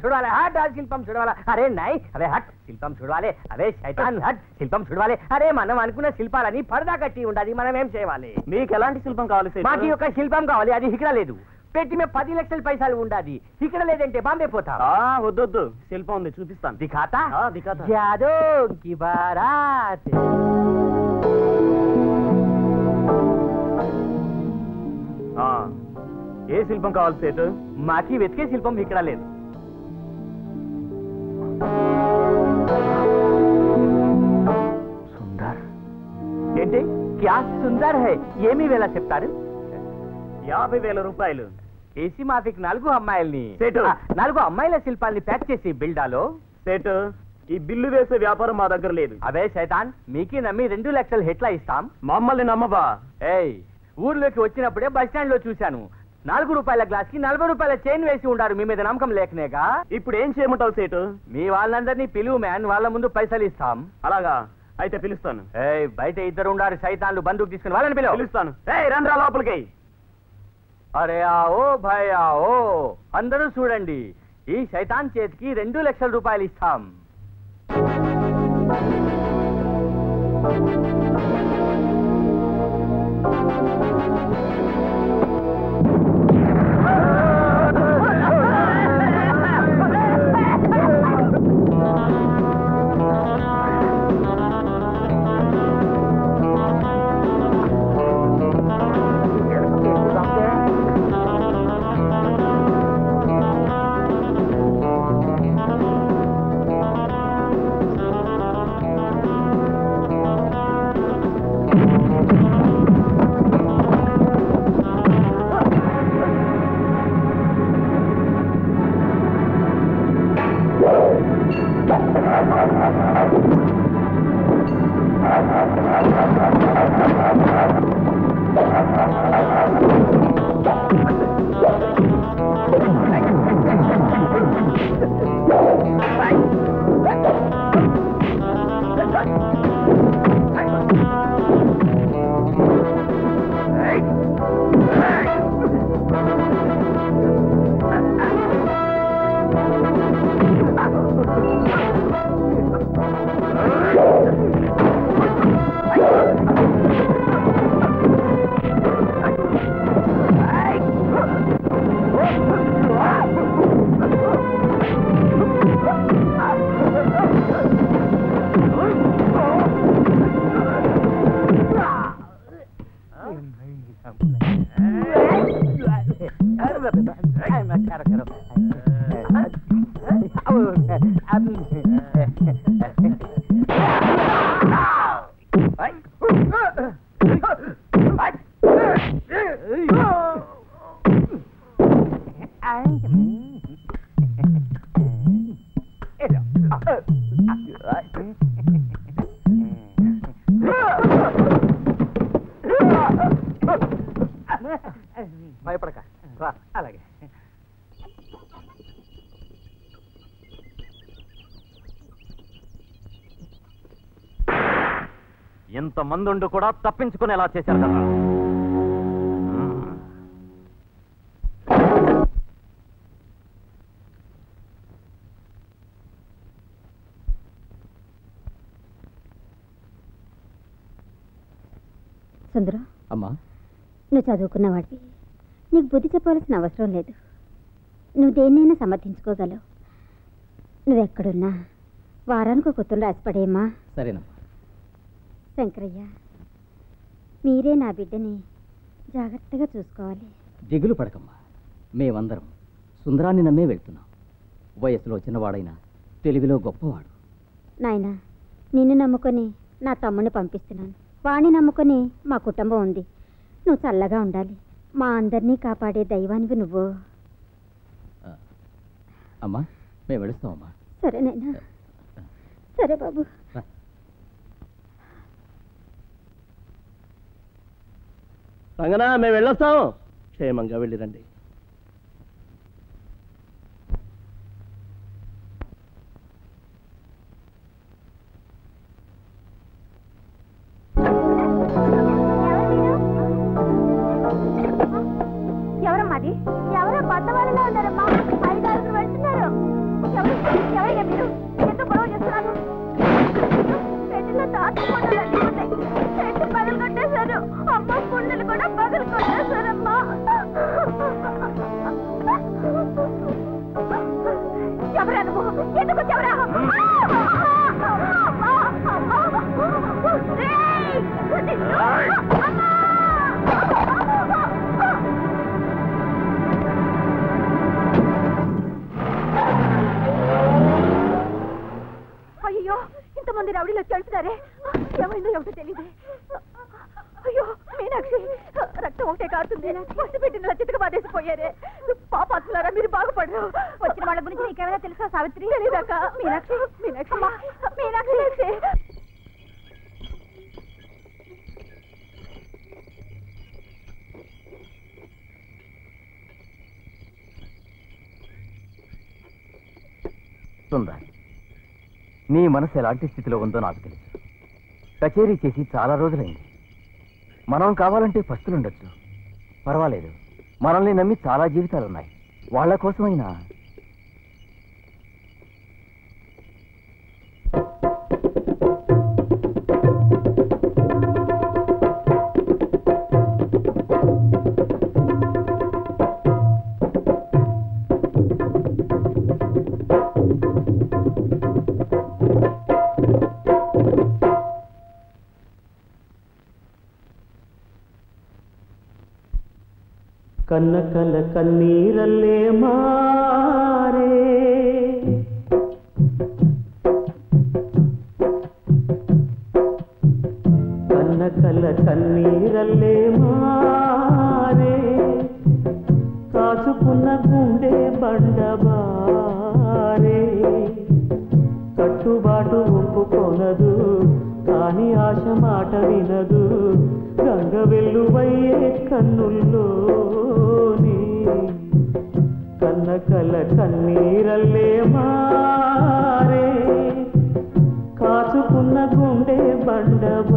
छुड़वाले हट आज शिल्पम छुड़वाला अरे नहीं अरे हट शिल्पम छुड़वाले अरे शैतान हट शिल्पम छुड़वाले अरे మనం అనుకున్న శిల్పాలని పరదా కట్టి ఉండాలి మనం ఏం చేయాలి మీకు ఎలాంటి శిల్పం కావాలి సేటు మాకి ఒక శిల్పం కావాలి అది ఇక్కడ లేదు పెట్టి మే 10 లక్షల పైసలు ఉండాలి ఇక్కడ లేదంటే బాంబే పోతా వద్దొద్దు శిల్పం ఉంది చూపిస్తాను దిఖాతా దిఖాతా యాదో కి బారాత్ ఏ శిల్పం కావాలి సేటు మాకి వెతికే శిల్పం ఇక్కడ లేదు సుందర్ ఏంటి క్యా సుందర్ హై ఏమీ వేళ చెప్తారు 50,000 రూపాయలు ఏసీ మాఫిక్ 4 అమ్మాయిల్ని సేటు 4 అమ్మాయిల శిల్పాల్ని ప్యాక్ చేసి బిల్డాలో సేటు ఈ బిల్లు వేసే వ్యాపారం మా దగ్గర లేదు అదే శైతాన్ మీకి నమ్మి 2 లక్షలు ఎట్లా ఇస్తాం మమ్మల్ని నమ్మబా ఏయ్ ఊర్లోకి వచ్చినప్పుడే బస్ స్టాండ్ లో చూశాను 4 రూపాయల గ్లాస్ కి 40 రూపాయల చైన్ వేసి ఉండారు మీ మీద నమ్మకం లేకనేగా ఇప్పుడు ఏం చేయమంటావు సేటు మీ వాళ్ళందరినీ పిలువు మ్యాన్ వాళ్ళ ముందు పైసలు ఇస్తాం అలాగా అయితే పిలుస్తాను ఏయ్ బయట ఇద్దరు ఉండారు సైతాన్లు బందూకు తీసుకుని వాళ్ళని పిలుస్తాను ఏయ్ రండ్రా లోపలికి అరే ఆఓ భాయ్ ఆఓ అందరూ చూడండి ఈ శైతాన్ చేతికి 2 లక్షల రూపాయలు ఇస్తాం భయపడక అలాగే ఇంతమంది ఉండి కూడా తప్పించుకునేలా చేశారు కదా సుందరం అమ్మా నువ్వు చదువుకున్నవాడివి నీకు బుద్ధి చెప్పవలసిన అవసరం లేదు నువ్వు దేన్నైనా సమర్థించుకోగలవు నువ్వెక్కడున్నా వారానికి ఒక ఉత్తరం రాసిపడేమ్మా సరేనమ్మా శంకరయ్య మీరే నా బిడ్డని జాగ్రత్తగా చూసుకోవాలి దిగులు పడకమ్మా మేమందరం సుందరాన్ని నమ్మే వెళ్తున్నాం వయసులో చిన్నవాడైనా తెలివిలో గొప్పవాడు నాయనా నిన్ను నమ్ముకొని నా తమ్ముడిని పంపిస్తున్నాను వాణ్ణి నమ్ముకొని మా కుటుంబం ఉంది నువ్వు చల్లగా ఉండాలి మా అందరినీ కాపాడే దైవానివి నువ్వు అమ్మా మేము వెళుస్తామమ్మా సరే నాయనా సరే బాబు రంగనా మేము వెళ్ళొస్తాం క్షేమంగా వెళ్ళిరండి ఎవరమ్మా అది ఎవరో కొత్త వాళ్ళలో ఉన్నారమ్మా 5 వెళ్తున్నారు మీరు ఎందుకు గొడవ చేస్తున్నారు? చెట్టులో తాటి కొండలు అన్నీ ఉన్నాయి. చెట్టు పగలు కొట్టేశారు. అమ్మ కొండలు కూడా పగలు కొట్టేశారమ్మా. ఎవరా నువ్వు? ఎందుకు వచ్చావురా? అయ్యో, ఇంతమంది రౌడీలు వచ్చి వెళ్తున్నారే. ఏమైందో ఏమిటో తెలియదు. అయ్యో మీనాక్షి, రక్తం ఒకటే కారుతుంది. పసి పెట్టిన చితక బాధేసిపోయారే. పాపాత్ములారా, మీరు బాగుపడరు. వచ్చిన వాళ్ళ గురించి నీకేమైనా తెలుసా సావిత్రి? తెలీదాక. మీనాక్షి, మీనాక్షి, మీనాక్షి. నీ మనసు ఎలాంటి స్థితిలో ఉందో నాకు తెలుసు. కచేరీ చేసి చాలా రోజులైంది. మనం కావాలంటే పస్తులుండొచ్చు, పర్వాలేదు. మనల్ని నమ్మి చాలా జీవితాలున్నాయి. వాళ్ళ కోసమైనా ಕನ್ನ ಕಲ್ಲ ಕಣ್ಣೀರಲ್ಲೇ ಮಾರೆ ಕನ್ನ ಕಲ್ಲ ಕಣ್ಣೀರಲ್ಲೇ ಮಾರೆ కాచుకున్న గుండె బండబారే కట్టుబాటు ఒప్పుకొనదు కాని ఆశ మాట వినదు గంగ వెల్లువయ్యే కన్నుల్లోని కన్న కల కన్నీరల్లే మారే కాచుకున్న గుండె బండబారే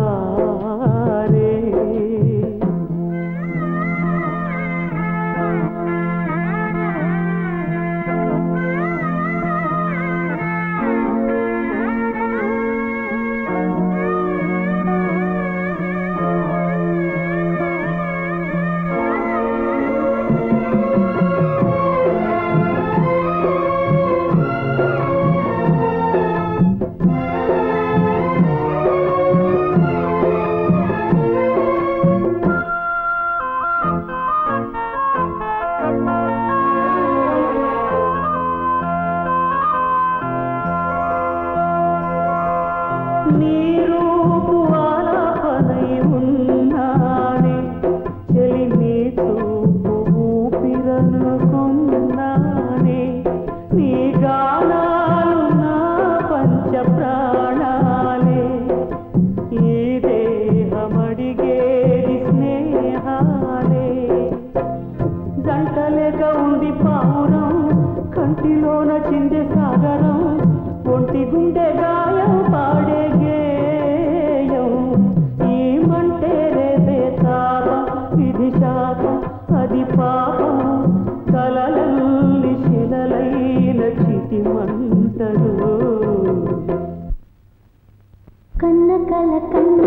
కన్న కల కన్న